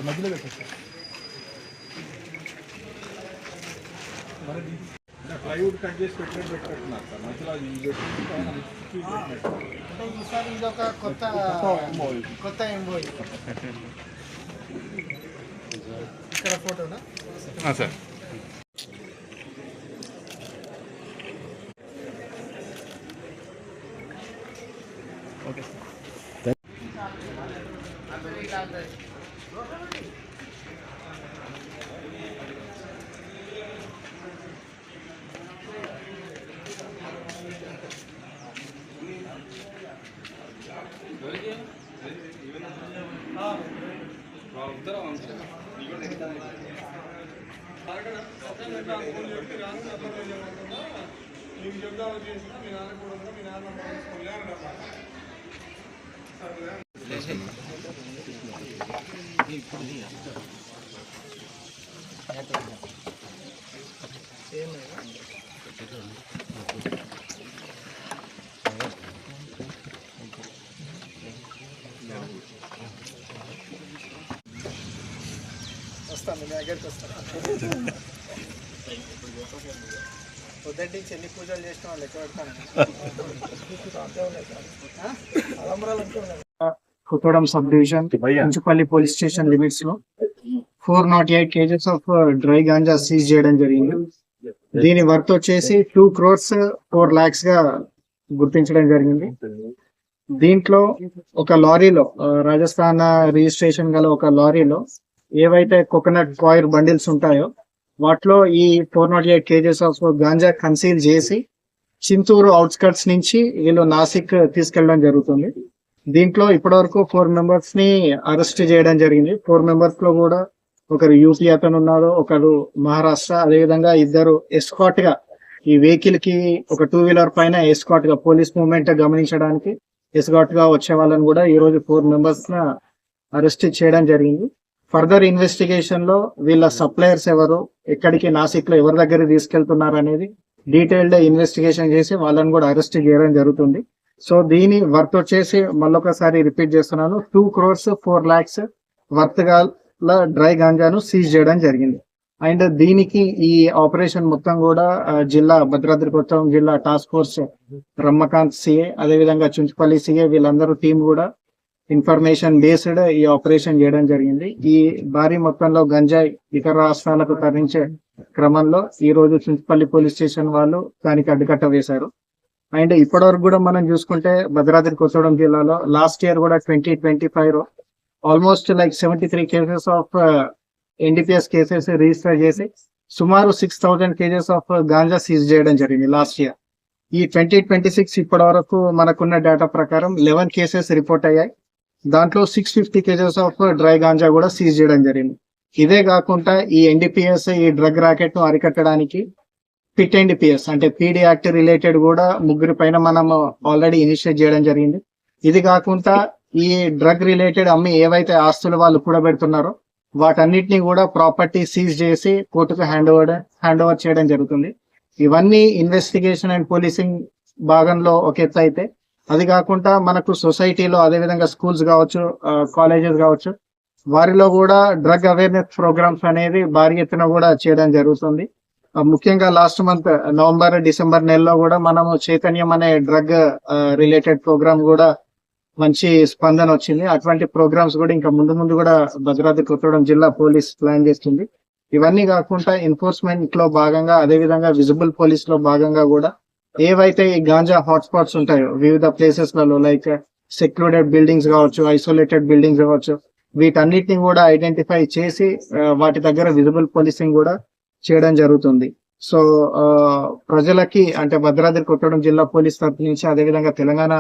మధ్యలో పెట్టేస్తా plywood cut చేసి పెట్టినట్టున్నారు సార్ మధ్యలో ఈసారి ఇది ఒక కొత్త ఎంబోయి ఇక్కడ ఫోటోనా సార్ ఓకే వస్తాను మీ దగ్గరికి వస్తాను పొద్దుటి చెల్లి పూజలు చేసిన వాళ్ళు ఎక్కడ పెడతాను కుతోడం sub division Kunchupalli police station limits లో 408 kgs of dry ganja seize చేయడం జరిగింది. దీని వర్త్ వచ్చేసి 2 crores 4 lakhs గా గుర్తించడం జరిగింది. దీంట్లో ఒక లారీలో రాజస్థాన్ రిజిస్ట్రేషన్ గల ఒక లారీలో ఏవైతే కోకోనట్ కాయిర్ బండిల్స్ ఉంటాయో వాటిలో ఈ 408 kgs ఆఫ్ గాంజా కన్సీల్ చేసి చింతూరు అవుట్స్కట్స్ నుంచి వీళ్ళు నాసిక్ తీసుకెళ్లడం జరుగుతుంది. దీంట్లో ఇప్పటివరకు 4 members ని అరెస్ట్ చేయడం జరిగింది. 4 members లో కూడా ఒకరు యూపీ అతను ఉన్నారు, ఒకరు మహారాష్ట్ర, అదేవిధంగా ఇద్దరు ఎస్కాట్ గా ఈ వెహికల్ కి ఒక 2-wheeler పైన ఎస్కాట్ గా పోలీస్ మూవ్మెంట్ గమనించడానికి ఎస్కాట్ గా వచ్చే వాళ్ళని కూడా ఈ రోజు 4 members న అరెస్ట్ చేయడం జరిగింది. ఫర్దర్ ఇన్వెస్టిగేషన్ లో వీళ్ళ సప్లయర్స్ ఎవరు, ఎక్కడికి నాసిక్ లో ఎవరి దగ్గర తీసుకెళ్తున్నారు అనేది డీటెయిల్డ్ ఇన్వెస్టిగేషన్ చేసి వాళ్ళని కూడా అరెస్ట్ చేయడం జరుగుతుంది. సో దీని వర్త్ వచ్చేసి మళ్ళొకసారి రిపీట్ చేస్తున్నాను, 2 crores 4 lakhs వర్త్ గల డ్రై గాంజాను సీజ్ చేయడం జరిగింది. అండ్ దీనికి ఈ ఆపరేషన్ మొత్తం కూడా జిల్లా భద్రాద్రి కొత్తగూడెం జిల్లా టాస్క్ ఫోర్స్ రమ్మకాంత్ సిఏ, అదేవిధంగా చుంచుపల్లి సిఏ వీళ్ళందరూ టీం కూడా ఇన్ఫర్మేషన్ బేస్డ్ ఈ ఆపరేషన్ చేయడం జరిగింది. ఈ భారీ మొత్తంలో గంజాయి ఇతర రాష్ట్రాలకు తరలించే క్రమంలో ఈ రోజు చుంచుపల్లి పోలీస్ స్టేషన్ వాళ్ళు దానికి అడ్డుకట్ట వేశారు. అండ్ ఇప్పటివరకు కూడా మనం చూసుకుంటే భద్రాద్రి కొత్తగూడెం జిల్లాలో లాస్ట్ ఇయర్ కూడా 2025 almost like 73 cases of NDPS cases register చేసి సుమారు 6,000 kgs ఆఫ్ గాంజా సీజ్ చేయడం జరిగింది లాస్ట్ ఇయర్. ఈ 2026 ఇప్పటి వరకు మనకున్న డేటా ప్రకారం 11 cases రిపోర్ట్ అయ్యాయి. దాంట్లో 650 kgs ఆఫ్ డ్రై గాంజా కూడా సీజ్ చేయడం జరిగింది. ఇదే కాకుండా ఈ ఎన్డీపీఎస్ ఈ డ్రగ్ రాకెట్ ను అరికట్టడానికి పిట్ ఎన్డీపీఎస్ అంటే పీడీ యాక్ట్ రిలేటెడ్ కూడా 3 పైన మనం ఆల్రెడీ ఇనిషియేట్ చేయడం జరిగింది. ఇది కాకుండా ఈ డ్రగ్ రిలేటెడ్ అమ్మి ఏవైతే ఆస్తులు వాళ్ళు కూడబెడుతున్నారో వాటన్నిటిని కూడా ప్రాపర్టీ సీజ్ చేసి కోర్టుకు హ్యాండ్ ఓవర్ చేయడం జరుగుతుంది. ఇవన్నీ ఇన్వెస్టిగేషన్ అండ్ పోలీసింగ్ భాగంలో ఒక ఎత్తు అయితే, అది కాకుండా మనకు సొసైటీలో అదేవిధంగా స్కూల్స్ కావచ్చు, కాలేజెస్ కావచ్చు, వారిలో కూడా డ్రగ్ అవేర్నెస్ ప్రోగ్రామ్స్ అనేది భారీ ఎత్తున కూడా చేయడం జరుగుతుంది. ముఖ్యంగా లాస్ట్ మంత్ నవంబర్ డిసెంబర్ నెలలో కూడా మనము చైతన్యం అనే డ్రగ్ రిలేటెడ్ ప్రోగ్రామ్ కూడా మంచి స్పందన వచ్చింది. అటువంటి ప్రోగ్రామ్స్ కూడా ఇంకా ముందు కూడా భద్రాద్రి కొత్తగూడెం జిల్లా పోలీస్ ప్లాన్ చేస్తుంది. ఇవన్నీ కాకుండా ఎన్ఫోర్స్మెంట్ లో భాగంగా అదేవిధంగా విజిబుల్ పోలీస్ లో భాగంగా కూడా ఏవైతే ఈ గాంజా హాట్స్పాట్స్ ఉంటాయో వివిధ ప్లేసెస్ లలో లైక్ సెక్లూడెడ్ బిల్డింగ్స్ కావచ్చు, ఐసోలేటెడ్ బిల్డింగ్స్ కావచ్చు, వీటన్నిటిని కూడా ఐడెంటిఫై చేసి వాటి దగ్గర విజిబుల్ పోలీసింగ్ కూడా చేయడం జరుగుతుంది. సో ప్రజలకి అంటే భద్రాద్రి కొత్తగూడెం జిల్లా పోలీస్ తరఫు నుంచి అదేవిధంగా తెలంగాణ